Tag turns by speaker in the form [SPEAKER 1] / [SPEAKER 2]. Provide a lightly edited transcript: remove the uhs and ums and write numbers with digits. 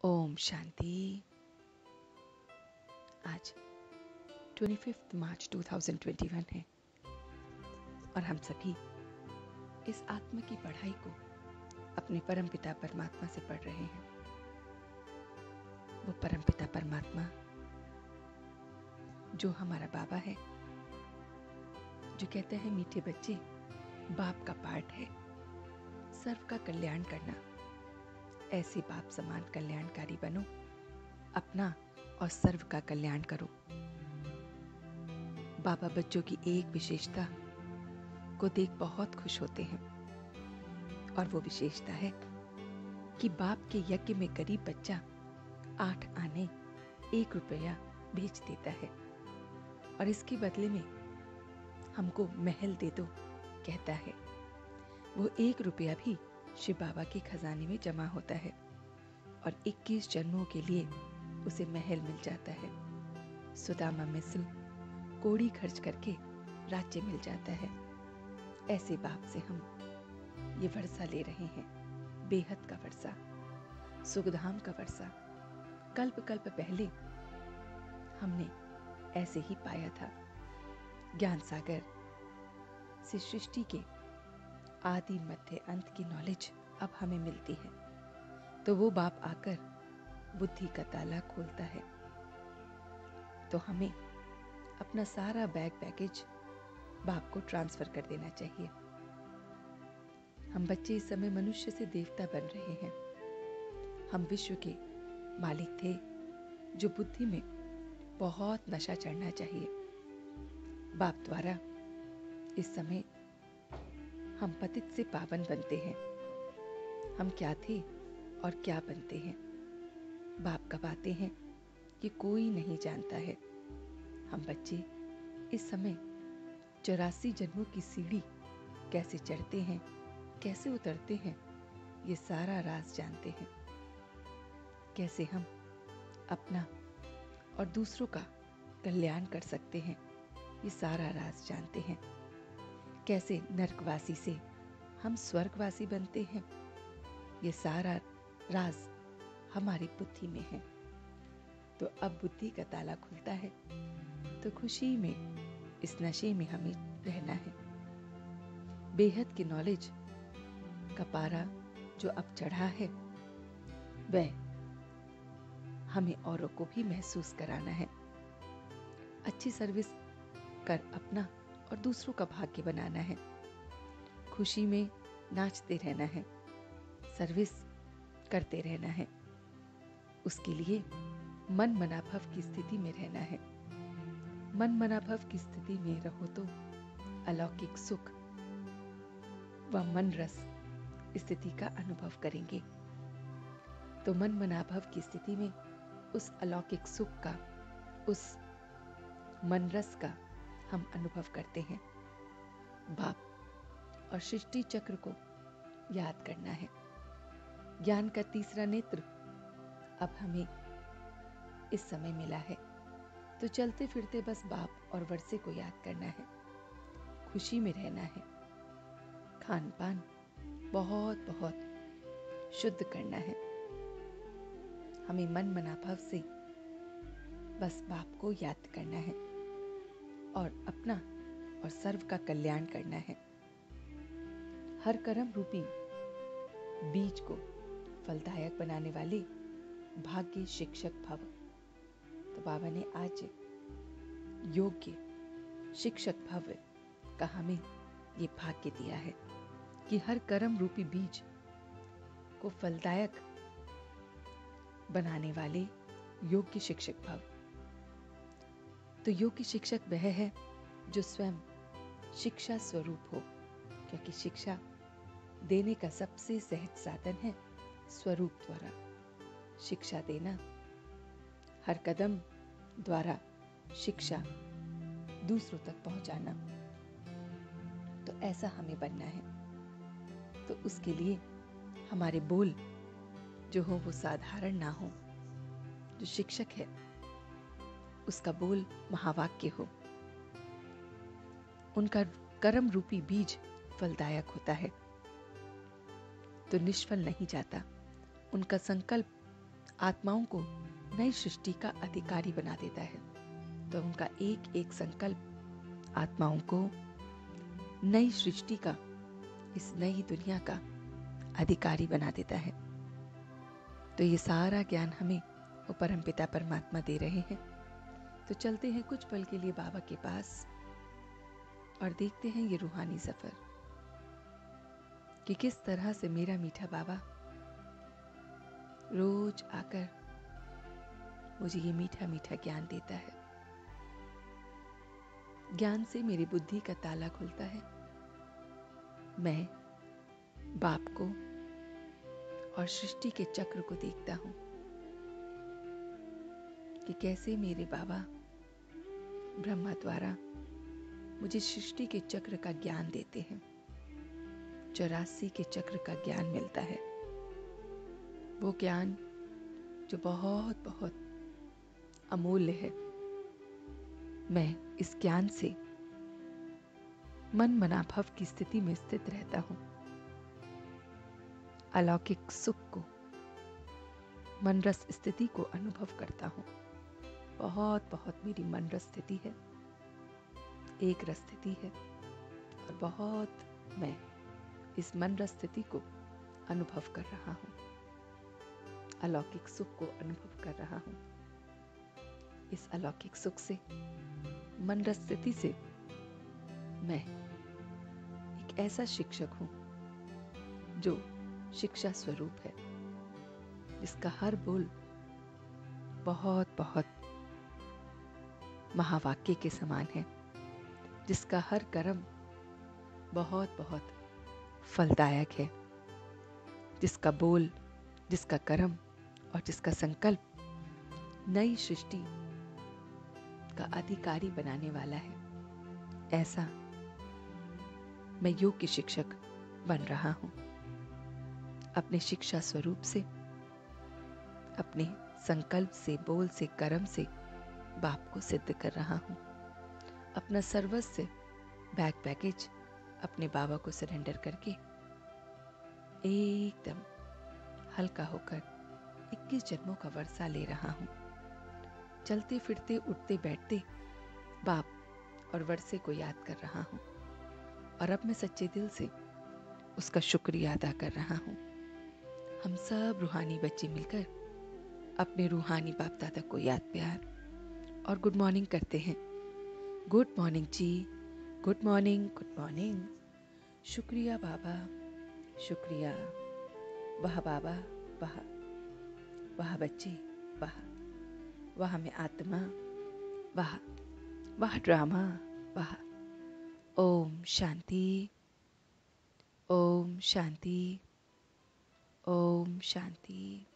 [SPEAKER 1] ओम शांति। आज 25 मार्च 2021 है और हम सभी इस आत्मा की पढ़ाई को अपने परमपिता परमात्मा से पढ़ रहे हैं। वो परमपिता परमात्मा जो हमारा बाबा है, जो कहते हैं मीठे बच्चे, बाप का पाठ है सर्व का कल्याण करना। ऐसे बाप समान कल्याणकारी बनो, अपना और सर्व का कल्याण करो। बाबा बच्चों की एक विशेषता को देख बहुत खुश होते हैं और वो विशेषता है कि बाप के यज्ञ में गरीब बच्चा 8 आने 1 रुपया भेज देता है और इसके बदले में हमको महल दे दो कहता है। वो 1 रुपया भी शिव बाबा के खजाने में जमा होता है और 21 जन्मों के लिए उसे महल मिल जाता है। सुदामा मिसल कोड़ी खर्च करके राज्य मिल जाता है। ऐसे बाप से हम ये वर्षा ले रहे हैं, बेहद का वर्षा, सुखधाम का वर्षा। कल्प कल्प पहले हमने ऐसे ही पाया था। ज्ञान सागर से सृष्टि के आदि मध्य अंत की नॉलेज अब हमें मिलती है, तो वो बाप आकर बुद्धि का ताला खोलता है। तो हमें अपना सारा बैगेज बाप को ट्रांसफर कर देना चाहिए। हम बच्चे इस समय मनुष्य से देवता बन रहे हैं। हम विश्व के मालिक थे जो बुद्धि में बहुत नशा चढ़ना चाहिए। बाप द्वारा इस समय हम पतित से पावन बनते हैं। हम क्या थे और क्या बनते हैं, बाप कबाते हैं कि कोई नहीं जानता है। हम बच्चे इस समय 84 जन्मों की सीढ़ी कैसे चढ़ते हैं, कैसे उतरते हैं, ये सारा राज जानते हैं। कैसे हम अपना और दूसरों का कल्याण कर सकते हैं, ये सारा राज जानते हैं। कैसे नरकवासी से हम स्वर्गवासी बनते हैं, ये सारा राज हमारी बुद्धि में है। तो अब बुद्धि का ताला खुलता है, तो खुशी में इस नशे में हमें रहना है। बेहद की नॉलेज का पारा जो अब चढ़ा है, वह हमें औरों को भी महसूस कराना है। अच्छी सर्विस कर अपना और दूसरों का भाग्य बनाना है। खुशी में नाचते रहना है, सर्विस करते रहना है। उसके लिए मन मनाभव की स्थिति में रहना है। मन मनाभव की स्थिति में रहो तो अलौकिक सुख व मन रस स्थिति का अनुभव करेंगे। तो मन मनाभव की स्थिति में उस अलौकिक सुख का, उस मन रस का हम अनुभव करते हैं। बाप और सृष्टि चक्र को याद करना है। ज्ञान का तीसरा नेत्र अब हमें इस समय मिला है, तो चलते फिरते बस बाप और वर्षे को याद करना है। खुशी में रहना है। खान पान बहुत बहुत शुद्ध करना है। हमें मन मनाभव से बस बाप को याद करना है और अपना और सर्व का कल्याण करना है। हर कर्म रूपी बीज को फलदायक बनाने वाले भाग्य शिक्षक भव। तो बाबा ने आज योग्य शिक्षक भव का हमें ये भाग्य दिया है कि हर कर्म रूपी बीज को फलदायक बनाने वाले योग्य शिक्षक भव। तो योग्य शिक्षक वह है जो स्वयं शिक्षा स्वरूप हो, क्योंकि शिक्षा देने का सबसे सहज साधन है स्वरूप द्वारा शिक्षा देना। हर कदम द्वारा शिक्षा दूसरों तक पहुंचाना। तो ऐसा हमें बनना है। तो उसके लिए हमारे बोल जो हो वो साधारण ना हो। जो शिक्षक है उसका बोल महावाक्य हो। उनका कर्म रूपी बीज फलदायक होता है, तो निष्फल नहीं जाता। उनका संकल्प आत्माओं को नई सृष्टि का अधिकारी बना देता है। तो उनका एक एक संकल्प आत्माओं को नई सृष्टि का, इस नई दुनिया का अधिकारी बना देता है। तो ये सारा ज्ञान हमें वो परमपिता परमात्मा दे रहे हैं। तो चलते हैं कुछ पल के लिए बाबा के पास और देखते हैं ये रूहानी सफर कि किस तरह से मेरा मीठा बाबा रोज आकर मुझे ये मीठा मीठा ज्ञान देता है। ज्ञान से मेरी बुद्धि का ताला खुलता है। मैं बाप को और सृष्टि के चक्र को देखता हूं कि कैसे मेरे बाबा ब्रह्मा द्वारा मुझे सृष्टि के चक्र का ज्ञान देते हैं। 84 के चक्र का ज्ञान मिलता है, वो ज्ञान जो बहुत बहुत अमूल्य है। मैं इस ज्ञान से मन मनाभव की स्थिति में स्थित रहता हूं। अलौकिक सुख को, मन रस स्थिति को अनुभव करता हूं। बहुत बहुत मेरी मन रस स्थिति है, एक रस स्थिति है, और बहुत मैं इस मन रस स्थिति को अनुभव कर रहा हूं, अलौकिक सुख को अनुभव कर रहा हूं। इस अलौकिक सुख से, मन रस स्थिति से मैं एक ऐसा शिक्षक हूं जो शिक्षा स्वरूप है, जिसका हर बोल बहुत बहुत महावाक्य के समान है, जिसका हर कर्म बहुत बहुत फलदायक है, जिसका बोल, जिसका कर्म और जिसका संकल्प नई सृष्टि का अधिकारी बनाने वाला है। ऐसा मैं योग्य शिक्षक बन रहा हूं। अपने शिक्षा स्वरूप से, अपने संकल्प से, बोल से, कर्म से बाप को सिद्ध कर रहा हूं। अपना सर्वस्व बैग पैकेज अपने बाबा को सरेंडर करके एकदम हल्का होकर 21 जन्मों का वर्षा ले रहा हूं। चलते फिरते, उठते बैठते बाप और वर्षे को याद कर रहा हूं, और अब मैं सच्चे दिल से उसका शुक्रिया अदा कर रहा हूं। हम सब रूहानी बच्चे मिलकर अपने रूहानी बाप दादा को याद, प्यार और गुड मॉर्निंग करते हैं। गुड मॉर्निंग जी, गुड मॉर्निंग, गुड मॉर्निंग। शुक्रिया बाबा, शुक्रिया। वाह बाबा, वाह, वाह बच्चे, वाह, वाह में आत्मा, वाह, वाह ड्रामा, वाह। ओम शांति, ओम शांति, ओम शांति।